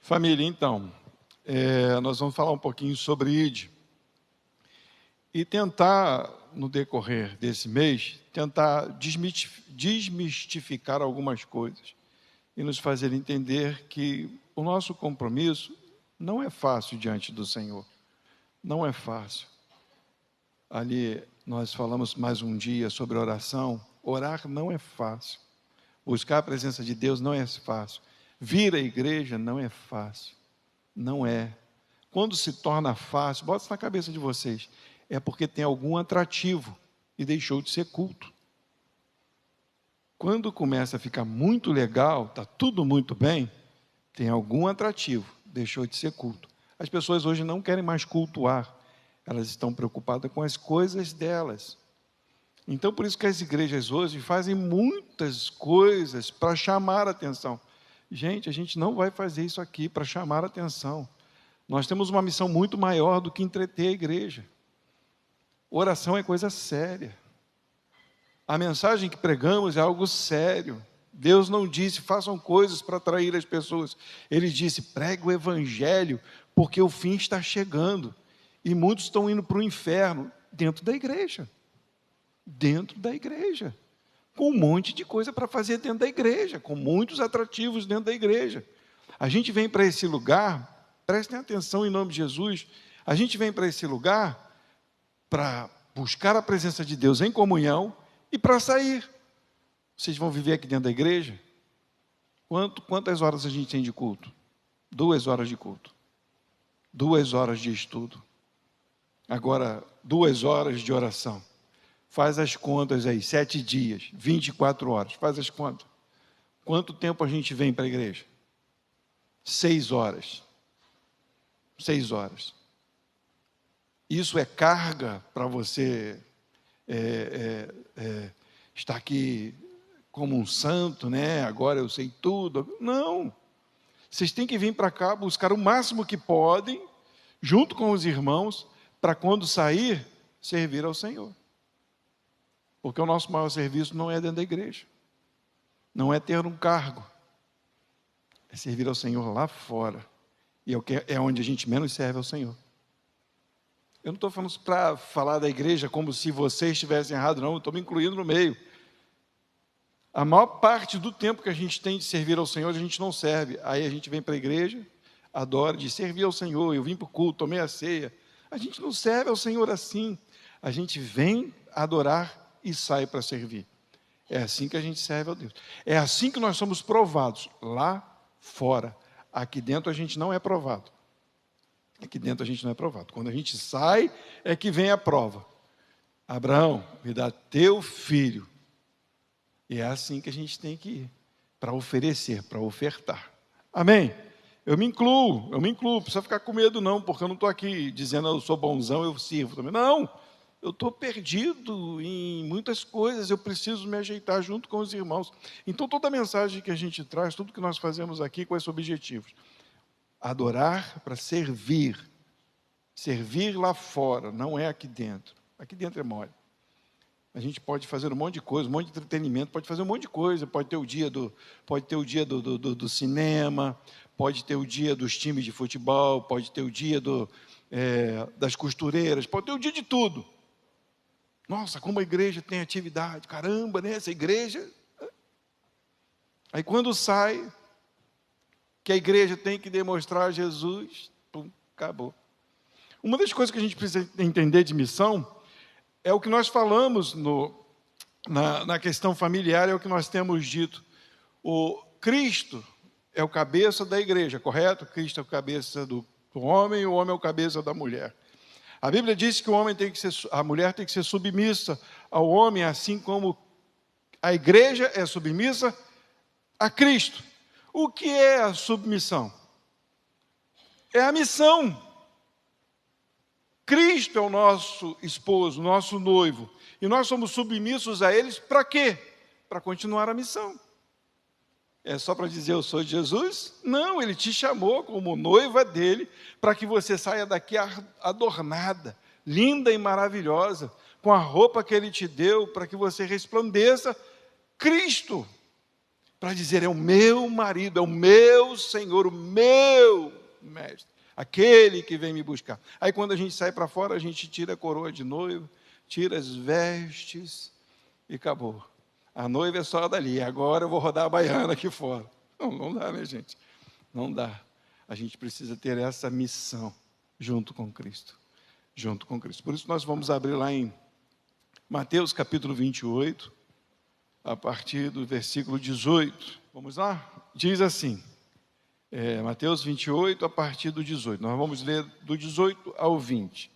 Família, então, nós vamos falar um pouquinho sobre ID e tentar, no decorrer desse mês, tentar desmistificar algumas coisas e nos fazer entender que o nosso compromisso não é fácil diante do Senhor, não é fácil. Ali nós falamos mais um dia sobre oração. Orar não é fácil, buscar a presença de Deus não é fácil, vir à igreja não é fácil, não é. Quando se torna fácil, bota isso na cabeça de vocês, é porque tem algum atrativo e deixou de ser culto. Quando começa a ficar muito legal, está tudo muito bem, tem algum atrativo, deixou de ser culto. As pessoas hoje não querem mais cultuar, elas estão preocupadas com as coisas delas. Então, por isso que as igrejas hoje fazem muitas coisas para chamar a atenção. Gente, a gente não vai fazer isso aqui para chamar a atenção. Nós temos uma missão muito maior do que entreter a igreja. Oração é coisa séria. A mensagem que pregamos é algo sério. Deus não disse, façam coisas para atrair as pessoas. Ele disse, pregue o evangelho, porque o fim está chegando. E muitos estão indo para o inferno dentro da igreja. Dentro da igreja. Com um monte de coisa para fazer dentro da igreja. Com muitos atrativos dentro da igreja. A gente vem para esse lugar, prestem atenção em nome de Jesus, a gente vem para esse lugar para buscar a presença de Deus em comunhão e para sair. Vocês vão viver aqui dentro da igreja? Quantas horas a gente tem de culto? 2 horas de culto. 2 horas de estudo. Agora, 2 horas de oração. Faz as contas aí, 7 dias, 24 horas. Faz as contas. Quanto tempo a gente vem para a igreja? 6 horas. 6 horas. Isso é carga para você estar aqui como um santo, né? Agora eu sei tudo. Não. Vocês têm que vir para cá, buscar o máximo que podem, junto com os irmãos, para quando sair, servir ao Senhor. Porque o nosso maior serviço não é dentro da igreja. Não é ter um cargo. É servir ao Senhor lá fora. E é onde a gente menos serve ao Senhor. Eu não estou falando para falar da igreja como se vocês estivessem errados, não. Eu estou me incluindo no meio. A maior parte do tempo que a gente tem de servir ao Senhor, a gente não serve. Aí a gente vem para a igreja, adora, de servir ao Senhor. Eu vim para o culto, tomei a ceia. A gente não serve ao Senhor assim. A gente vem adorar e sai para servir. É assim que a gente serve a Deus. É assim que nós somos provados, lá fora. Aqui dentro a gente não é provado. Aqui dentro a gente não é provado. Quando a gente sai, é que vem a prova. Abraão, me dá teu filho. E é assim que a gente tem que ir, para oferecer, para ofertar. Amém? Eu me incluo, não precisa ficar com medo não, porque eu não estou aqui dizendo eu sou bonzão, eu sirvo também. Não, eu estou perdido em muitas coisas, eu preciso me ajeitar junto com os irmãos. Então toda a mensagem que a gente traz, tudo que nós fazemos aqui, quais são os objetivos? Adorar para servir. Servir lá fora, não é aqui dentro. Aqui dentro é mole. A gente pode fazer um monte de coisa, um monte de entretenimento, pode fazer um monte de coisa, pode ter o dia do cinema, pode ter o dia dos times de futebol, pode ter o dia das costureiras, pode ter o dia de tudo. Nossa, como a igreja tem atividade, caramba, né? Essa igreja. Aí quando sai, que a igreja tem que demonstrar a Jesus, pum, acabou. Uma das coisas que a gente precisa entender de missão é o que nós falamos na questão familiar, é o que nós temos dito. O Cristo é o cabeça da igreja, correto? Cristo é o cabeça do homem, o homem é o cabeça da mulher. A Bíblia diz que a mulher tem que ser submissa ao homem, assim como a igreja é submissa a Cristo. O que é a submissão? É a missão. Cristo é o nosso esposo, nosso noivo, e nós somos submissos a eles para quê? Para continuar a missão. É só para dizer eu sou de Jesus? Não, ele te chamou como noiva dele para que você saia daqui adornada, linda e maravilhosa, com a roupa que ele te deu para que você resplandeça Cristo. para dizer: é o meu marido, é o meu Senhor, o meu mestre, aquele que vem me buscar. Aí quando a gente sai para fora, a gente tira a coroa de noivo, tira as vestes e acabou. A noiva é só dali, agora eu vou rodar a baiana aqui fora. Não dá, né, gente? Não dá. A gente precisa ter essa missão junto com Cristo. Junto com Cristo. Por isso nós vamos abrir lá em Mateus capítulo 28, a partir do versículo 18. Vamos lá? Diz assim, Mateus 28, a partir do 18. Nós vamos ler do 18 ao 20.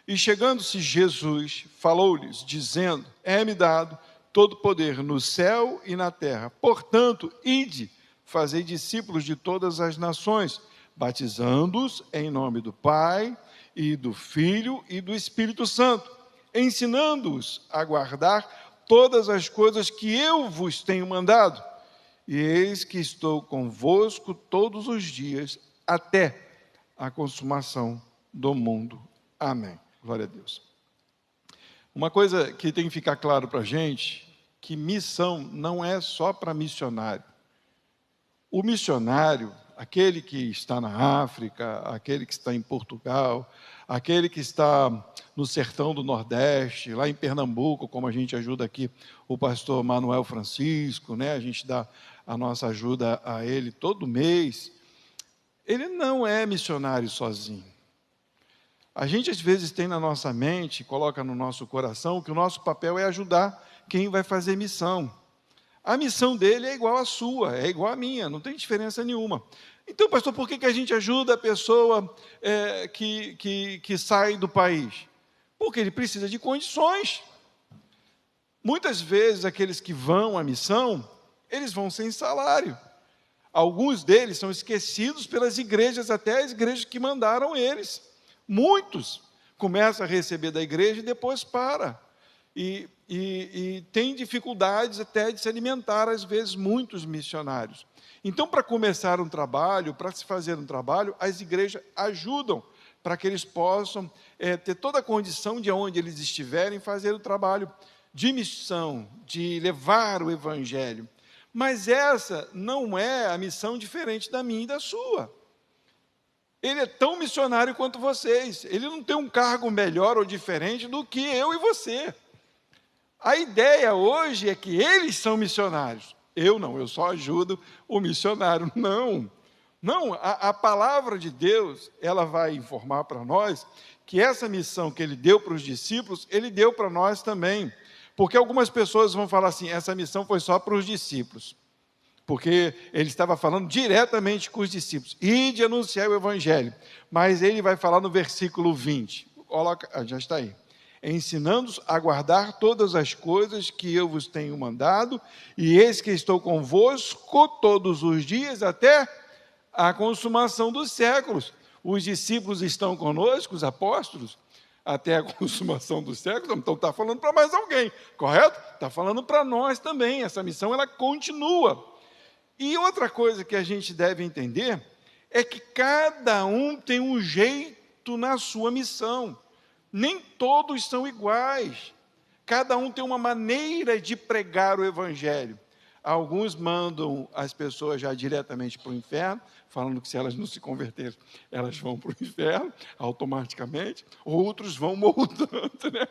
E chegando-se Jesus, falou-lhes, dizendo: é-me dado todo poder no céu e na terra. Portanto, ide, fazei discípulos de todas as nações, batizando-os em nome do Pai, e do Filho e do Espírito Santo, ensinando-os a guardar todas as coisas que eu vos tenho mandado. E eis que estou convosco todos os dias, até a consumação do mundo. Amém. Glória a Deus. Uma coisa que tem que ficar claro para a gente, que missão não é só para missionário. O missionário, aquele que está na África, aquele que está em Portugal, aquele que está no sertão do Nordeste, lá em Pernambuco, como a gente ajuda aqui o pastor Manuel Francisco, né? A gente dá a nossa ajuda a ele todo mês. Ele não é missionário sozinho. A gente às vezes tem na nossa mente, coloca no nosso coração, que o nosso papel é ajudar quem vai fazer missão. A missão dele é igual à sua, é igual à minha, não tem diferença nenhuma. Então, pastor, por que a gente ajuda a pessoa que sai do país? Porque ele precisa de condições. Muitas vezes, aqueles que vão à missão, eles vão sem salário. Alguns deles são esquecidos pelas igrejas, até as igrejas que mandaram eles. Muitos começam a receber da igreja e depois para. E tem dificuldades até de se alimentar, às vezes, muitos missionários. Então, para começar um trabalho, para se fazer um trabalho, as igrejas ajudam para que eles possam ter toda a condição de onde eles estiverem fazer o trabalho de missão, de levar o evangelho. Mas essa não é a missão diferente da minha e da sua. Ele é tão missionário quanto vocês. Ele não tem um cargo melhor ou diferente do que eu e você. A ideia hoje é que eles são missionários. Eu não, eu só ajudo o missionário. Não, a palavra de Deus, ela vai informar para nós que essa missão que ele deu para os discípulos, ele deu para nós também. Porque algumas pessoas vão falar assim, essa missão foi só para os discípulos. Porque ele estava falando diretamente com os discípulos. Ide anunciar o evangelho. Mas ele vai falar no versículo 20. Já está aí. Ensinando-os a guardar todas as coisas que eu vos tenho mandado, e eis que estou convosco todos os dias, até a consumação dos séculos. Os discípulos estão conosco, os apóstolos, até a consumação dos séculos. Então está falando para mais alguém, correto? Está falando para nós também. Essa missão, ela continua. E outra coisa que a gente deve entender é que cada um tem um jeito na sua missão. Nem todos são iguais. Cada um tem uma maneira de pregar o evangelho. Alguns mandam as pessoas já diretamente para o inferno, falando que se elas não se converterem, elas vão para o inferno automaticamente. Outros vão moldando, né?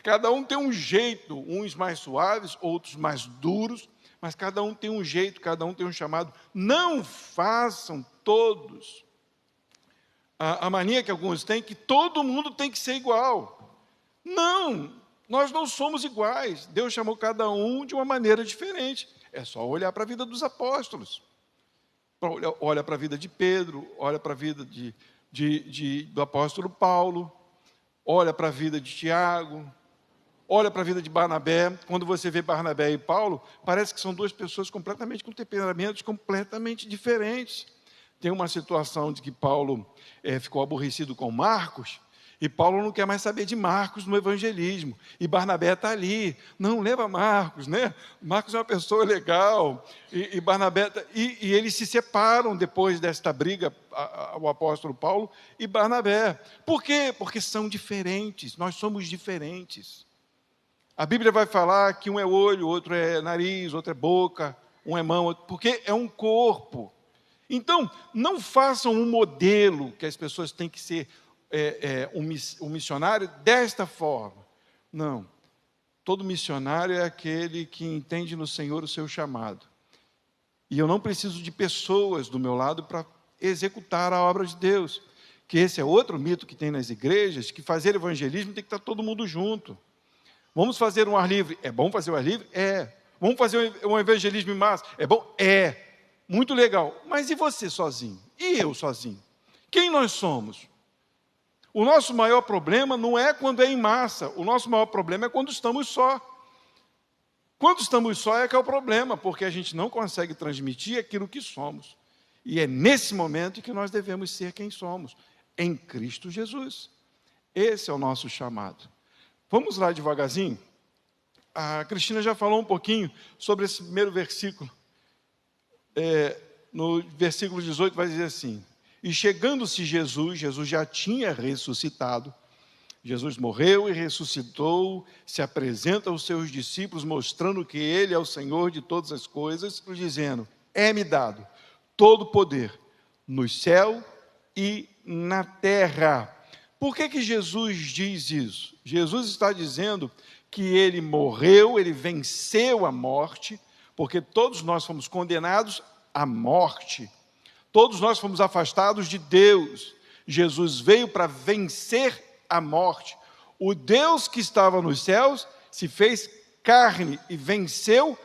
Cada um tem um jeito, uns mais suaves, outros mais duros, mas cada um tem um jeito, cada um tem um chamado. Não façam todos a mania que alguns têm, que todo mundo tem que ser igual. Não, nós não somos iguais. Deus chamou cada um de uma maneira diferente. É só olhar para a vida dos apóstolos. Olha para a vida de Pedro, olha para a vida do apóstolo Paulo, olha para a vida de Tiago, olha para a vida de Barnabé. Quando você vê Barnabé e Paulo, parece que são duas pessoas completamente com temperamentos completamente diferentes. Tem uma situação de que Paulo ficou aborrecido com Marcos, e Paulo não quer mais saber de Marcos no evangelismo, e Barnabé está ali, não, leva Marcos, né? Marcos é uma pessoa legal, e Barnabé, e eles se separam depois desta briga, o apóstolo Paulo e Barnabé. Por quê? Porque são diferentes, nós somos diferentes. A Bíblia vai falar que um é olho, outro é nariz, outro é boca, um é mão, porque é um corpo. Então, não façam um modelo que as pessoas têm que ser um missionário desta forma. Não. Todo missionário é aquele que entende no Senhor o seu chamado. E eu não preciso de pessoas do meu lado para executar a obra de Deus. Que esse é outro mito que tem nas igrejas, que fazer evangelismo tem que estar todo mundo junto. Vamos fazer um ar livre. É bom fazer o ar livre? É. Vamos fazer um evangelismo em massa? É bom? É. Muito legal. Mas e você sozinho? E eu sozinho? Quem nós somos? O nosso maior problema não é quando é em massa. O nosso maior problema é quando estamos só. Quando estamos só é que é o problema, porque a gente não consegue transmitir aquilo que somos. E é nesse momento que nós devemos ser quem somos, em Cristo Jesus. Esse é o nosso chamado. Vamos lá devagarzinho? A Cristina já falou um pouquinho sobre esse primeiro versículo. No versículo 18 vai dizer assim: e chegando-se Jesus já tinha ressuscitado. Jesus morreu e ressuscitou, se apresenta aos seus discípulos, mostrando que Ele é o Senhor de todas as coisas, dizendo: é-me dado todo o poder no céu e na terra. Por que Jesus diz isso? Jesus está dizendo que Ele morreu, Ele venceu a morte, porque todos nós fomos condenados à morte. Todos nós fomos afastados de Deus. Jesus veio para vencer a morte. O Deus que estava nos céus se fez carne e venceu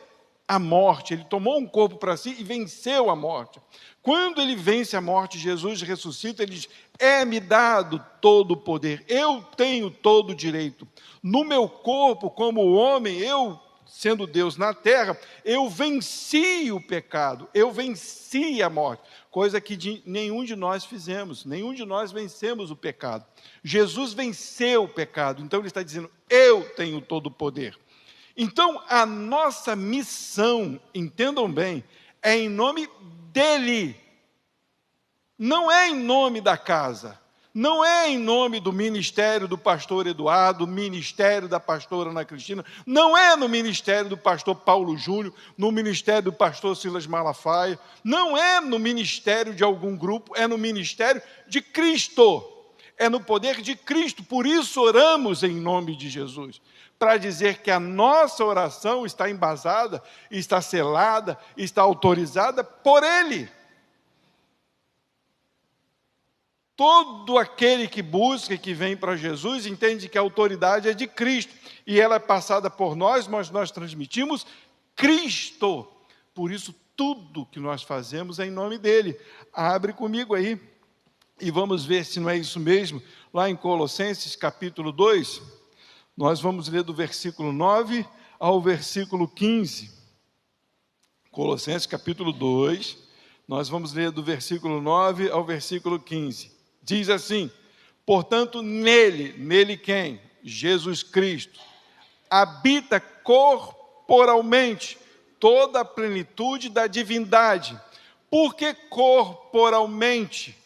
a morte. Ele tomou um corpo para si e venceu a morte. Quando ele vence a morte, Jesus ressuscita, ele diz: é-me dado todo o poder, eu tenho todo o direito. No meu corpo, como homem, eu, sendo Deus na terra, eu venci o pecado, eu venci a morte, coisa que nenhum de nós fizemos, nenhum de nós vencemos o pecado. Jesus venceu o pecado, então ele está dizendo: eu tenho todo o poder. Então, a nossa missão, entendam bem, é em nome dele, não é em nome da casa, não é em nome do ministério do pastor Eduardo, ministério da pastora Ana Cristina, não é no ministério do pastor Paulo Júnior, no ministério do pastor Silas Malafaia, não é no ministério de algum grupo, é no ministério de Cristo, é no poder de Cristo. Por isso oramos em nome de Jesus, para dizer que a nossa oração está embasada, está selada, está autorizada por Ele. Todo aquele que busca e que vem para Jesus entende que a autoridade é de Cristo e ela é passada por nós, mas nós transmitimos Cristo. Por isso, tudo que nós fazemos é em nome dele. Abre comigo aí e vamos ver se não é isso mesmo. Lá em Colossenses capítulo 2, nós vamos ler do versículo 9 ao versículo 15. Colossenses capítulo 2, nós vamos ler do versículo 9 ao versículo 15. Diz assim: portanto, nele quem? Jesus Cristo, habita corporalmente toda a plenitude da divindade. Por que corporalmente?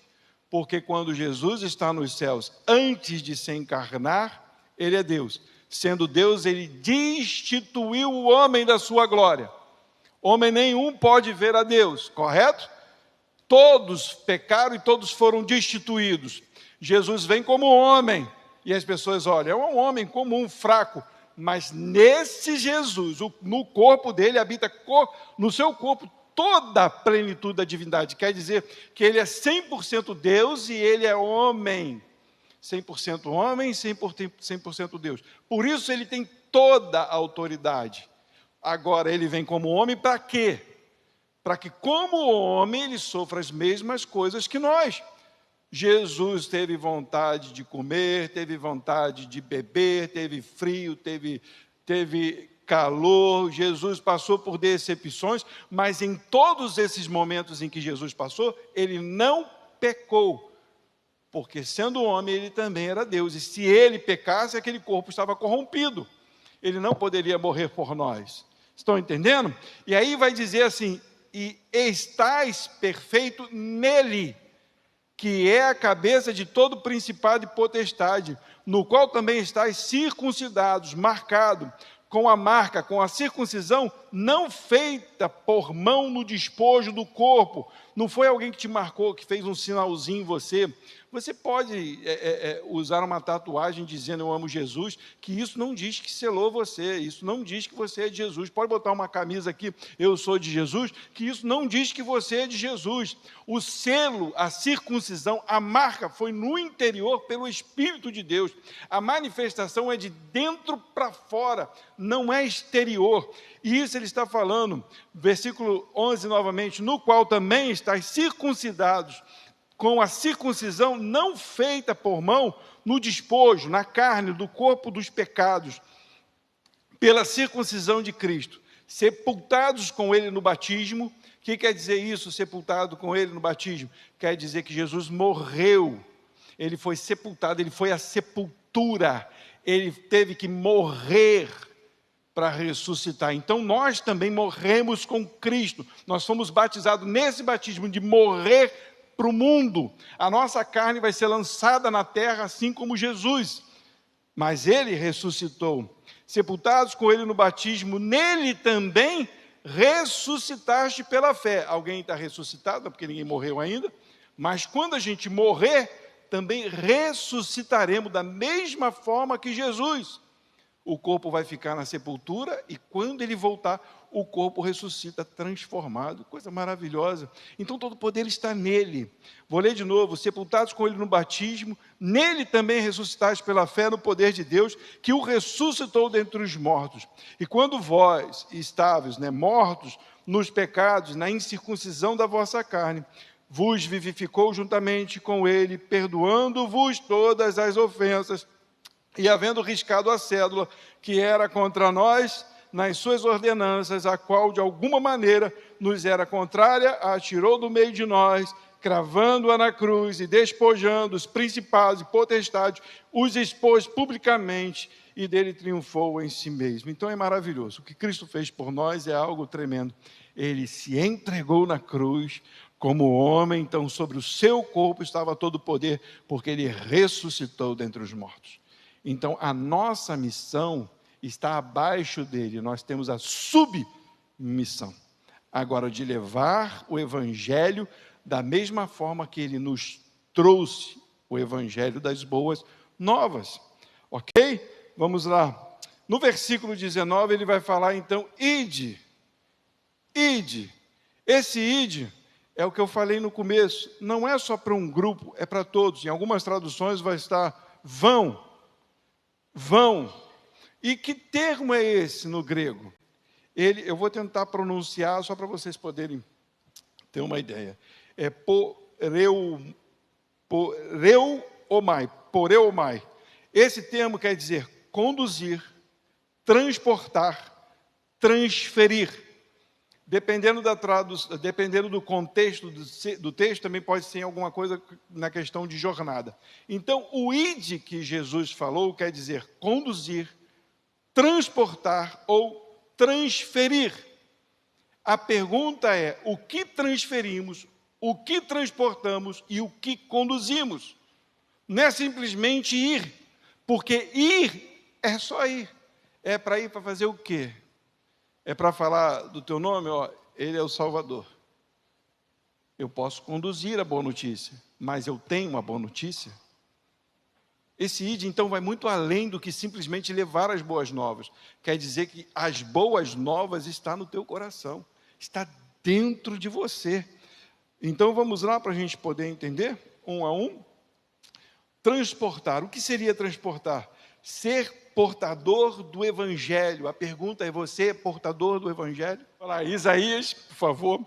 Porque quando Jesus está nos céus, antes de se encarnar, ele é Deus. Sendo Deus, ele destituiu o homem da sua glória. Homem nenhum pode ver a Deus, correto? Todos pecaram e todos foram destituídos. Jesus vem como homem, e as pessoas olham, é um homem comum, fraco, mas nesse Jesus, no corpo dele, habita no seu corpo toda a plenitude da divindade. Quer dizer que ele é 100% Deus e ele é homem. 100% homem, 100% Deus. Por isso ele tem toda a autoridade. Agora ele vem como homem para quê? Para que, como homem, ele sofra as mesmas coisas que nós. Jesus teve vontade de comer, teve vontade de beber, teve frio, teve calor. Jesus passou por decepções, mas em todos esses momentos em que Jesus passou, ele não pecou. Porque, sendo homem, ele também era Deus. E se ele pecasse, aquele corpo estava corrompido. Ele não poderia morrer por nós. Estão entendendo? E aí vai dizer assim: e estais perfeito nele, que é a cabeça de todo principado e potestade, no qual também estais circuncidados, marcado com a marca, com a circuncisão não feita por mão no despojo do corpo. Não foi alguém que te marcou, que fez um sinalzinho em você. Você pode usar uma tatuagem dizendo eu amo Jesus, que isso não diz que selou você, isso não diz que você é de Jesus. Pode botar uma camisa aqui, eu sou de Jesus, que isso não diz que você é de Jesus. O selo, a circuncisão, a marca foi no interior pelo Espírito de Deus. A manifestação é de dentro para fora, não é exterior. E isso ele está falando, versículo 11 novamente, no qual também estáis circuncidados, com a circuncisão não feita por mão, no despojo, na carne, do corpo dos pecados, pela circuncisão de Cristo, sepultados com ele no batismo. O que quer dizer isso, sepultado com ele no batismo? Quer dizer que Jesus morreu, ele foi sepultado, ele foi à sepultura, ele teve que morrer para ressuscitar. Então nós também morremos com Cristo, nós fomos batizados nesse batismo de morrer para o mundo. A nossa carne vai ser lançada na terra assim como Jesus, mas ele ressuscitou. Sepultados com ele no batismo, nele também ressuscitaste pela fé. Alguém está ressuscitado, porque ninguém morreu ainda, mas quando a gente morrer, também ressuscitaremos da mesma forma que Jesus. O corpo vai ficar na sepultura e quando ele voltar, o corpo ressuscita transformado. Coisa maravilhosa. Então todo o poder está nele. Vou ler de novo. Sepultados com ele no batismo, nele também ressuscitais pela fé no poder de Deus, que o ressuscitou dentre os mortos. E quando vós estáveis, mortos nos pecados, na incircuncisão da vossa carne, vos vivificou juntamente com ele, perdoando-vos todas as ofensas, e havendo riscado a cédula que era contra nós, nas suas ordenanças, a qual de alguma maneira nos era contrária, a atirou do meio de nós, cravando-a na cruz e despojando os principados e potestades, os expôs publicamente e dele triunfou em si mesmo. Então é maravilhoso. O que Cristo fez por nós é algo tremendo. Ele se entregou na cruz como homem, então sobre o seu corpo estava todo o poder, porque ele ressuscitou dentre os mortos. Então, a nossa missão está abaixo dele, nós temos a submissão. Agora, de levar o Evangelho da mesma forma que ele nos trouxe o Evangelho das boas novas. Ok? Vamos lá. No versículo 19, ele vai falar, então, ide. Ide. Esse ide é o que eu falei no começo. Não é só para um grupo, é para todos. Em algumas traduções vai estar vão. Vão. E que termo é esse no grego? Eu vou tentar pronunciar só para vocês poderem ter uma ideia. É poreomai. Esse termo quer dizer conduzir, transportar, transferir. Dependendo do contexto do texto, também pode ser alguma coisa na questão de jornada. Então, o ide que Jesus falou quer dizer conduzir, transportar ou transferir. A pergunta é, o que transferimos, o que transportamos e o que conduzimos? Não é simplesmente ir, porque ir é só ir. É para ir para fazer o quê? É para falar do teu nome, ele é o Salvador. Eu posso conduzir a boa notícia, mas eu tenho uma boa notícia? Esse ide, então, vai muito além do que simplesmente levar as boas novas. Quer dizer que as boas novas estão no teu coração, está dentro de você. Então, vamos lá para a gente poder entender, um a um. Transportar. O que seria transportar? Ser portador do Evangelho. A pergunta é, você é portador do Evangelho? Olha, Isaías, por favor,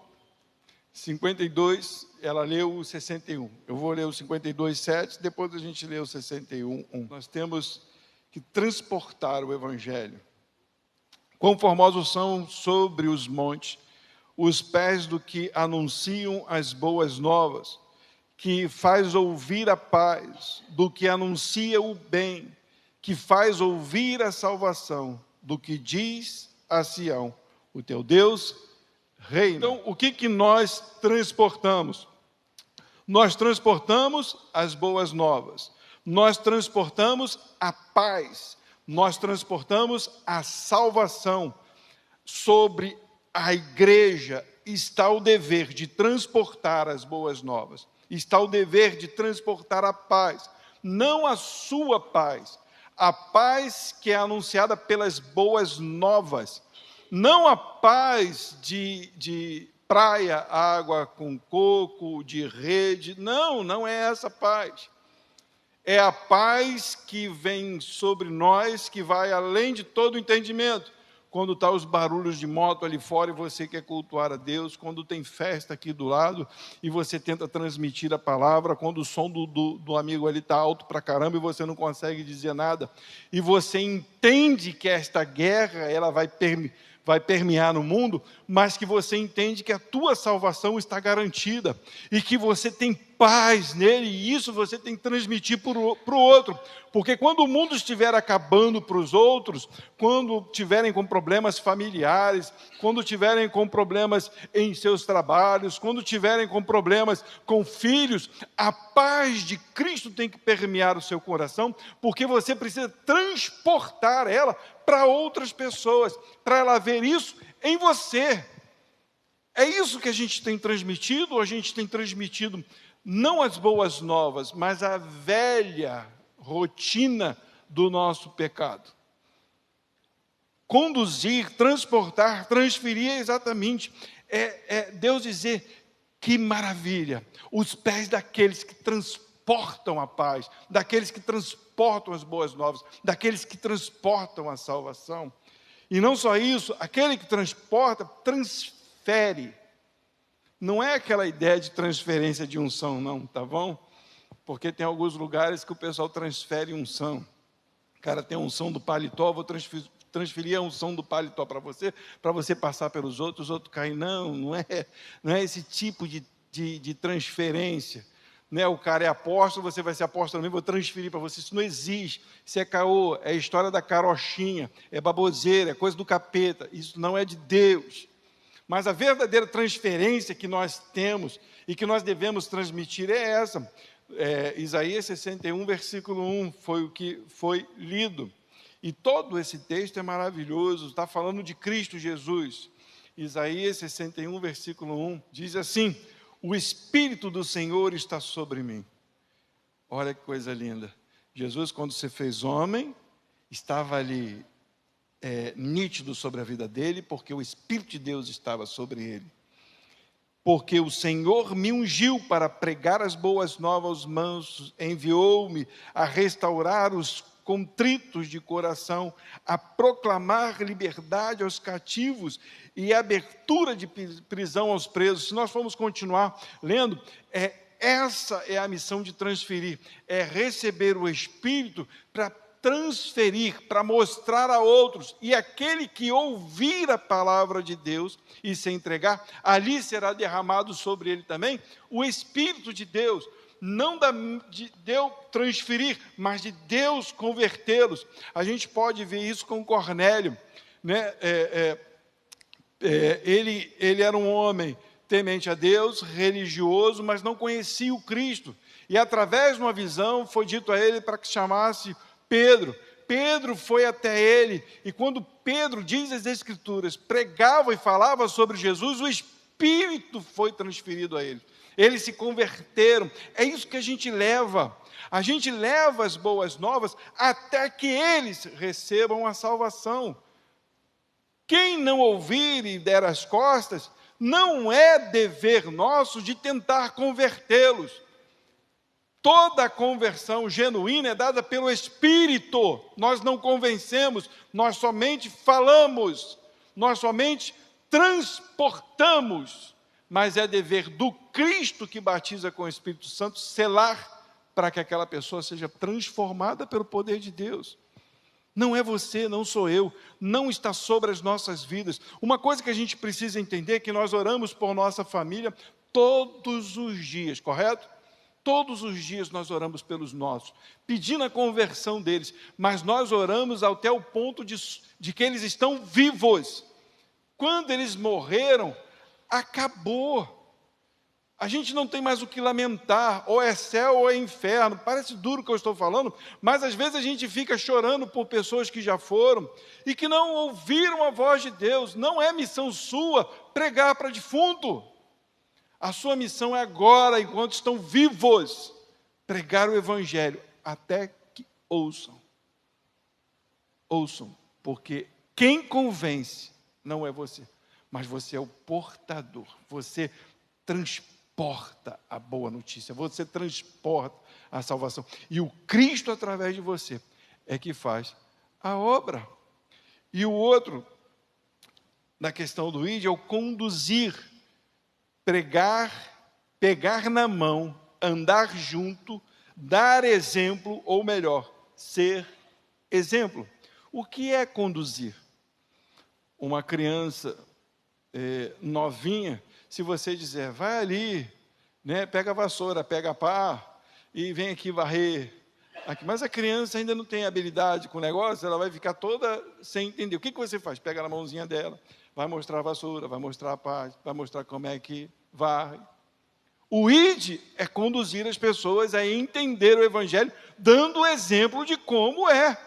52, ela leu o 61. Eu vou ler o 52, 7, depois a gente lê o 61, 1. Nós temos que transportar o Evangelho. Quão formosos são sobre os montes os pés do que anunciam as boas novas, que faz ouvir a paz, do que anuncia o bem, que faz ouvir a salvação, do que diz a Sião, o teu Deus reina. Então, o que nós transportamos? Nós transportamos as boas novas, nós transportamos a paz, nós transportamos a salvação. sobre a igreja está o dever de transportar as boas novas, está o dever de transportar a paz, não a sua paz, a paz que é anunciada pelas boas novas, não a paz de praia, água com coco, de rede, não é essa paz. É a paz que vem sobre nós, que vai além de todo entendimento. Quando estão os barulhos de moto ali fora e você quer cultuar a Deus, quando tem festa aqui do lado e você tenta transmitir a palavra, quando o som do amigo ali está alto para caramba e você não consegue dizer nada, e você entende que esta guerra ela vai permear no mundo, mas que você entende que a tua salvação está garantida e que você tem paz nele, e isso você tem que transmitir para o outro, porque quando o mundo estiver acabando para os outros, quando tiverem com problemas familiares, quando tiverem com problemas em seus trabalhos, quando tiverem com problemas com filhos, a paz de Cristo tem que permear o seu coração, porque você precisa transportar ela para outras pessoas, para ela ver isso em você. É isso que a gente tem transmitido, ou a gente tem transmitido não as boas novas, mas a velha rotina do nosso pecado. Conduzir, transportar, transferir é exatamente, Deus dizer, que maravilha, os pés daqueles que transportam a paz, daqueles que transportam as boas novas, daqueles que transportam a salvação. E não só isso, aquele que transporta, transfere. Não é aquela ideia de transferência de unção, não, tá bom? Porque tem alguns lugares que o pessoal transfere unção. O cara tem a unção do paletó, vou transferir a unção do paletó para você passar pelos outros, os outros caem. Não é esse tipo de transferência. Né? O cara é apóstolo, você vai ser apóstolo também, vou transferir para você. Isso não existe. Isso é caô, é a história da carochinha, é baboseira, é coisa do capeta. Isso não é de Deus. Mas a verdadeira transferência que nós temos e que nós devemos transmitir é essa. Isaías 61, versículo 1, foi o que foi lido. E todo esse texto é maravilhoso, está falando de Cristo Jesus. Isaías 61, versículo 1, diz assim: o Espírito do Senhor está sobre mim. Olha que coisa linda. Jesus, quando se fez homem, estava ali nítido sobre a vida dele, porque o Espírito de Deus estava sobre ele. Porque o Senhor me ungiu para pregar as boas novas aos mansos, enviou-me a restaurar os contritos de coração, a proclamar liberdade aos cativos e abertura de prisão aos presos. Se nós formos continuar lendo, essa é a missão de transferir, é receber o Espírito para transferir, para mostrar a outros, e aquele que ouvir a palavra de Deus e se entregar, ali será derramado sobre ele também o Espírito de Deus, não de Deus transferir, mas de Deus convertê-los. A gente pode ver isso com Cornélio, né? Ele era um homem temente a Deus, religioso, mas não conhecia o Cristo, e através de uma visão foi dito a ele para que chamasse Pedro. Pedro foi até ele, e quando Pedro, diz as Escrituras, pregava e falava sobre Jesus, o Espírito foi transferido a ele. Eles se converteram. É isso que a gente leva as boas novas até que eles recebam a salvação. Quem não ouvir e der as costas, não é dever nosso de tentar convertê-los. Toda a conversão genuína é dada pelo Espírito. Nós não convencemos, nós somente falamos, nós somente transportamos. Mas é dever do Cristo que batiza com o Espírito Santo selar para que aquela pessoa seja transformada pelo poder de Deus. Não é você, não sou eu, não está sobre as nossas vidas. Uma coisa que a gente precisa entender é que nós oramos por nossa família todos os dias, correto? Todos os dias nós oramos pelos nossos, pedindo a conversão deles, mas nós oramos até o ponto de que eles estão vivos. Quando eles morreram, acabou. A gente não tem mais o que lamentar, ou é céu ou é inferno. Parece duro o que eu estou falando, mas às vezes a gente fica chorando por pessoas que já foram e que não ouviram a voz de Deus. Não é missão sua pregar para defunto. A sua missão é agora, enquanto estão vivos, pregar o Evangelho, até que ouçam. Ouçam, porque quem convence não é você, mas você é o portador. Você transporta a boa notícia, você transporta a salvação. E o Cristo, através de você, é que faz a obra. E o outro, na questão do ide, é o conduzir, pregar, pegar na mão, andar junto, dar exemplo, ou melhor, ser exemplo. O que é conduzir? Uma criança novinha, se você dizer, vai ali, né, pega a vassoura, pega a pá, e vem aqui varrer. Mas a criança ainda não tem habilidade com o negócio, ela vai ficar toda sem entender. O que você faz? Pega na mãozinha dela, vai mostrar a vassoura, vai mostrar a pá, vai mostrar como é que varre. O ID é conduzir as pessoas a entender o Evangelho, dando o exemplo de como é.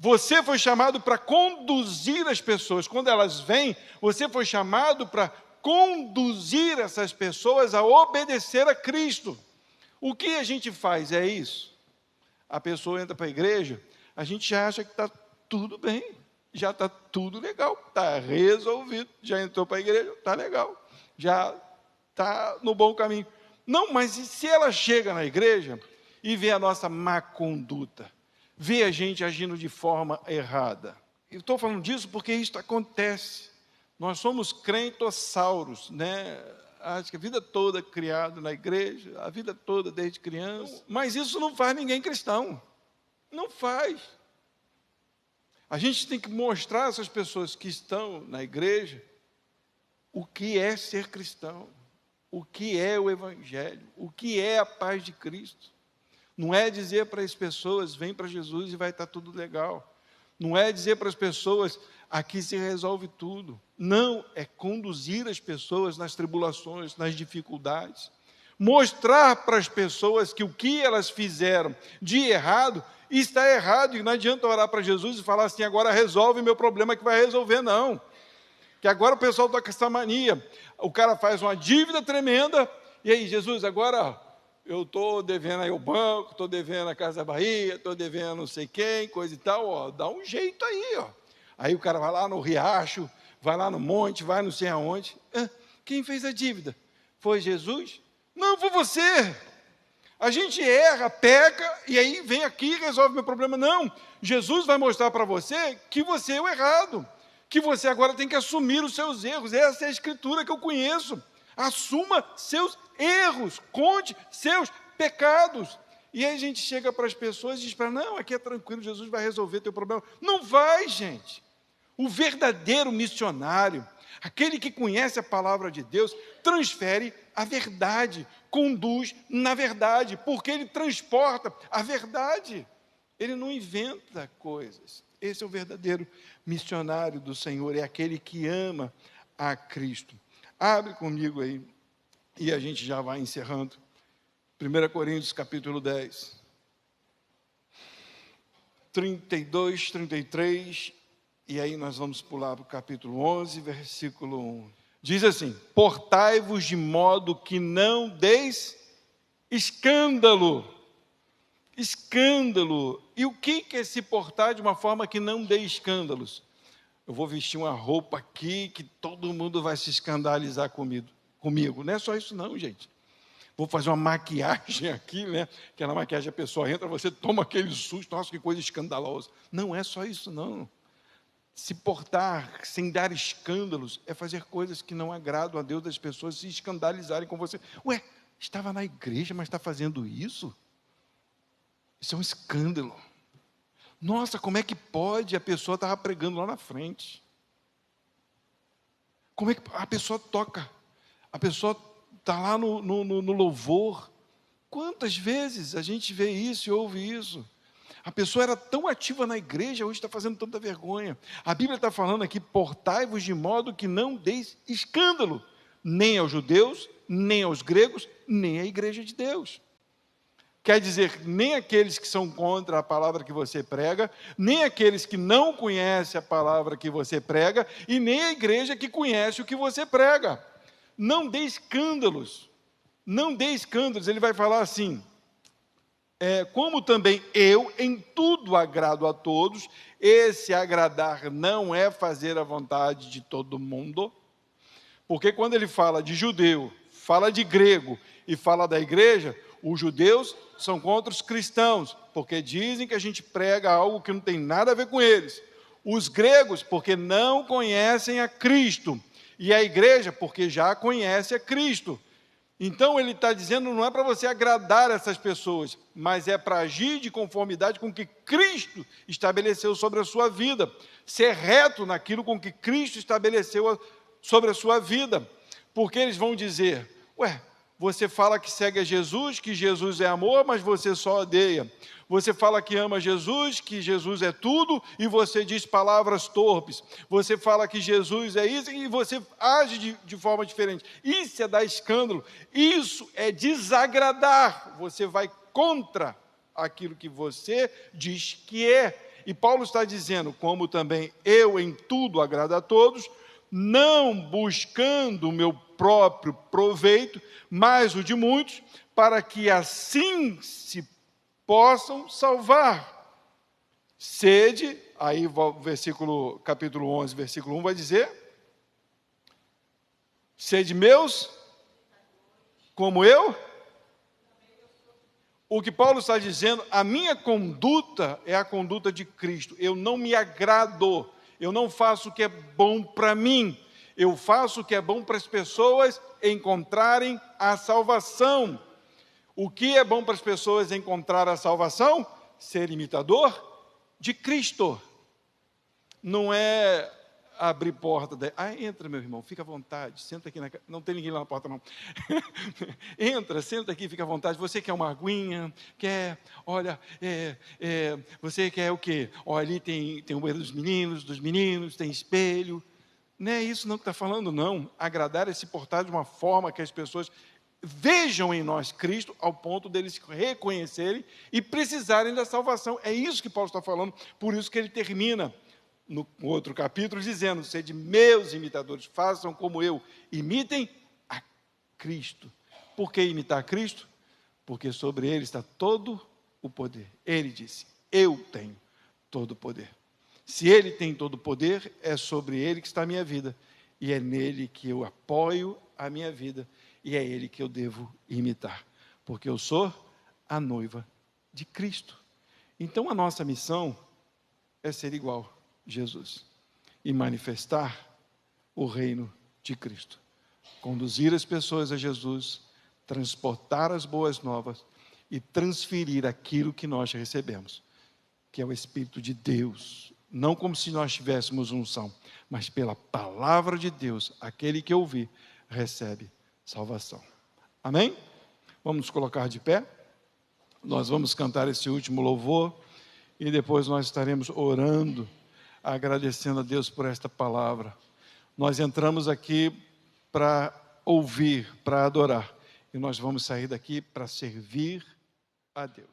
Você foi chamado para conduzir as pessoas. Quando elas vêm, você foi chamado para conduzir essas pessoas a obedecer a Cristo. O que a gente faz é isso. A pessoa entra para a igreja, a gente já acha que está tudo bem, já está tudo legal, está resolvido, já entrou para a igreja, está legal, já está no bom caminho. Não, mas e se ela chega na igreja e vê a nossa má conduta? Vê a gente agindo de forma errada. Eu estou falando disso porque isso acontece. Nós somos crentossauros, né? Acho que a vida toda criado na igreja, a vida toda desde criança. Mas isso não faz ninguém cristão. Não faz. A gente tem que mostrar a essas pessoas que estão na igreja o que é ser cristão, o que é o Evangelho, o que é a paz de Cristo. Não é dizer para as pessoas, vem para Jesus e vai estar tudo legal. Não é dizer para as pessoas, aqui se resolve tudo. Não, é conduzir as pessoas nas tribulações, nas dificuldades. Mostrar para as pessoas que o que elas fizeram de errado, está errado. E não adianta orar para Jesus e falar assim, agora resolve meu problema que vai resolver, não. Que agora o pessoal está com essa mania. O cara faz uma dívida tremenda, e aí, Jesus, agora eu estou devendo aí o banco, estou devendo a Casa Bahia, estou devendo não sei quem, coisa e tal, ó, dá um jeito aí, ó. Aí o cara vai lá no riacho, vai lá no monte, vai não sei aonde. Quem fez a dívida? Foi Jesus? Não, foi você. A gente erra, peca, e aí vem aqui e resolve meu problema. Não, Jesus vai mostrar para você que você é o errado, que você agora tem que assumir os seus erros. Essa é a escritura que eu conheço. Assuma seus erros, conte seus pecados. E aí a gente chega para as pessoas e diz para não, aqui é tranquilo, Jesus vai resolver teu problema. Não vai, gente. O verdadeiro missionário, aquele que conhece a palavra de Deus, transfere a verdade, conduz na verdade, porque ele transporta a verdade. Ele não inventa coisas. Esse é o verdadeiro missionário do Senhor, é aquele que ama a Cristo. Abre comigo aí, e a gente já vai encerrando. 1 Coríntios, capítulo 10. 32, 33, e aí nós vamos pular para o capítulo 11, versículo 1. Diz assim, portai-vos de modo que não deis escândalo. Escândalo. E o que é se portar de uma forma que não dê escândalos? Eu vou vestir uma roupa aqui que todo mundo vai se escandalizar comigo. Não é só isso não, gente. Vou fazer uma maquiagem aqui, né? Aquela maquiagem, a pessoa entra, você toma aquele susto, nossa, que coisa escandalosa. Não é só isso não. Se portar sem dar escândalos é fazer coisas que não agradam a Deus, das pessoas se escandalizarem com você. Ué, estava na igreja, mas está fazendo isso? Isso é um escândalo. Nossa, como é que pode? A pessoa estava pregando lá na frente. Como é que a pessoa toca? A pessoa está lá no louvor. Quantas vezes a gente vê isso e ouve isso? A pessoa era tão ativa na igreja, hoje está fazendo tanta vergonha. A Bíblia está falando aqui, portai-vos de modo que não deis escândalo. nem aos judeus, nem aos gregos, nem à igreja de Deus. Quer dizer, nem aqueles que são contra a palavra que você prega, nem aqueles que não conhecem a palavra que você prega, e nem a igreja que conhece o que você prega. Não dê escândalos, não dê escândalos. Ele vai falar assim, como também eu em tudo agrado a todos, esse agradar não é fazer a vontade de todo mundo, porque quando ele fala de judeu, fala de grego e fala da igreja, os judeus são contra os cristãos, porque dizem que a gente prega algo que não tem nada a ver com eles. Os gregos, porque não conhecem a Cristo. E a igreja, porque já conhece a Cristo. Então ele está dizendo, não é para você agradar essas pessoas, mas é para agir de conformidade com o que Cristo estabeleceu sobre a sua vida. Ser reto naquilo com que Cristo estabeleceu sobre a sua vida. Porque eles vão dizer, você fala que segue a Jesus, que Jesus é amor, mas você só odeia. Você fala que ama Jesus, que Jesus é tudo, e você diz palavras torpes. Você fala que Jesus é isso, e você age de forma diferente. Isso é dar escândalo, isso é desagradar. Você vai contra aquilo que você diz que é. E Paulo está dizendo, como também eu em tudo agrado a todos, não buscando o meu próprio proveito, mas o de muitos, para que assim se possam salvar. Sede, aí capítulo 11, versículo 1 vai dizer, sede meus, como eu. O que Paulo está dizendo, a minha conduta é a conduta de Cristo. Eu não me agrado, eu não faço o que é bom para mim, eu faço o que é bom para as pessoas encontrarem a salvação. O que é bom para as pessoas encontrar a salvação? Ser imitador de Cristo. Não é abrir porta. Entra, meu irmão, fica à vontade, senta aqui não tem ninguém lá na porta, não. Entra, senta aqui, fica à vontade. Você quer uma aguinha? Quer? Olha, você quer o quê? Olha, ali tem o banheiro dos meninos, tem espelho. Não é isso não que está falando, não. Agradar é se portar de uma forma que as pessoas vejam em nós Cristo, ao ponto deles reconhecerem e precisarem da salvação. É isso que Paulo está falando, por isso que ele termina no outro capítulo dizendo, sede meus imitadores, façam como eu, imitem a Cristo. Por que imitar a Cristo? Porque sobre ele está todo o poder. Ele disse, eu tenho todo o poder. Se ele tem todo o poder, é sobre ele que está a minha vida, e é nele que eu apoio a minha vida, e é ele que eu devo imitar, porque eu sou a noiva de Cristo. Então a nossa missão é ser igual a Jesus e manifestar o reino de Cristo, conduzir as pessoas a Jesus, transportar as boas novas e transferir aquilo que nós recebemos, que é o Espírito de Deus, não como se nós tivéssemos unção, mas pela palavra de Deus, aquele que ouvir, recebe salvação. Amém? Vamos nos colocar de pé. Nós vamos cantar esse último louvor e depois nós estaremos orando, agradecendo a Deus por esta palavra. Nós entramos aqui para ouvir, para adorar, e nós vamos sair daqui para servir a Deus.